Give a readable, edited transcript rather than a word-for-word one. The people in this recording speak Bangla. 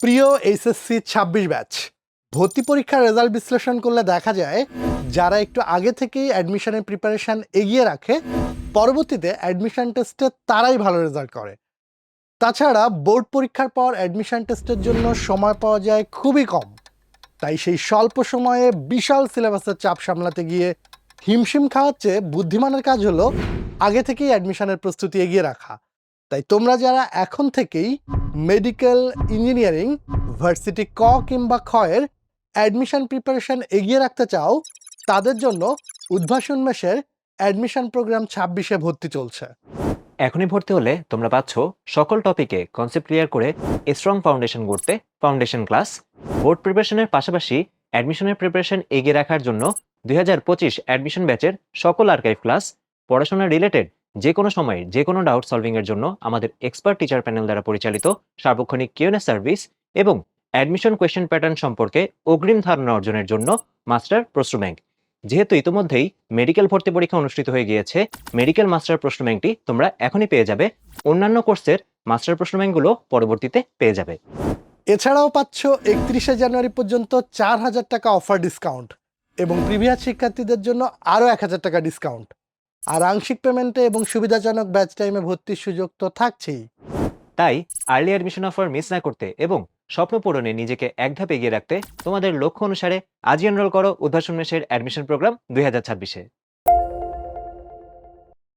প্রিয় এইচএসসি ২৬ ব্যাচ, ভর্তি পরীক্ষার রেজাল্ট বিশ্লেষণ করলে দেখা যায় যারা একটু আগে থেকেই অ্যাডমিশনের প্রিপারেশন এগিয়ে রাখে, পরবর্তীতে অ্যাডমিশন টেস্টে তারাই ভালো রেজাল্ট করে। তাছাড়া বোর্ড পরীক্ষার পর অ্যাডমিশন টেস্টের জন্য সময় পাওয়া যায় খুবই কম। তাই সেই স্বল্প সময়ে বিশাল সিলেবাসের চাপ সামলাতে গিয়ে হিমশিম খাওয়াচ্ছে বুদ্ধিমানের কাজ হলো আগে থেকেই অ্যাডমিশনের প্রস্তুতি এগিয়ে রাখা। তাই তোমরা যারা এখন থেকেই মেডিকেল, ইঞ্জিনিয়ারিং, ভার্সিটি ক কিংবা খ এর অ্যাডমিশন প্রিপারেশন এগিয়ে রাখতে চাও, তাদের জন্য উদ্ভাসন মেশের অ্যাডমিশন প্রোগ্রাম ২৬-এ ভর্তি চলছে। এখনই ভর্তি হলে তোমরা পাচ্ছ সকল টপিকে কনসেপ্ট ক্লিয়ার করে স্ট্রং ফাউন্ডেশন গড়তে ফাউন্ডেশন ক্লাস, বোর্ড প্রিপারেশনের পাশাপাশি অ্যাডমিশনের প্রিপারেশন এগিয়ে রাখার জন্য ২০২৫ অ্যাডমিশন ব্যাচের সকল আর্কাইভ ক্লাস, পড়াশোনা রিলেটেড যে কোনো সময়ে যে কোনো ডাউট সলভিং এর জন্য আমাদের এক্সপার্ট টিচার প্যানেল দ্বারা পরিচালিত সার্বক্ষণিক কিউএনএ সার্ভিস এবং অ্যাডমিশন কোয়েশ্চেন প্যাটার্ন সম্পর্কে অগ্রিম ধারণা অর্জনের জন্য মাস্টার প্রশ্ন ব্যাংক। যেহেতু ইতিমধ্যেই মেডিকেল ভর্তি পরীক্ষা অনুষ্ঠিত হয়ে গিয়েছে, মেডিকেল মাস্টার প্রশ্ন ব্যাংকটি তোমরা এখনই পেয়ে যাবে। অন্যান্য কোর্সের মাস্টার প্রশ্ন ব্যাংকগুলো পরবর্তীতে পেয়ে যাবে। এছাড়াও পাচ্ছ ৩১শে জানুয়ারি পর্যন্ত ৪,০০০ টাকা অফার ডিসকাউন্ট এবং প্রিভিয়াস শিক্ষার্থীদের জন্য আরও ১,০০০ টাকা ডিসকাউন্ট। আর আংশিক পেমেন্টে এবং সুবিধাজনক ব্যাচ টাইমে ভর্তির সুযোগ তো থাকছেই। তাই আর্লি অ্যাডমিশন অফার মিস না করতে এবং স্বপ্ন পূরণে নিজেকে এক ধাপ এগিয়ে রাখতে তোমাদের লক্ষ্য অনুসারে আজই এনরোল করো উদ্ভাসন মেশের অ্যাডমিশন প্রোগ্রাম ২০২৬-এ।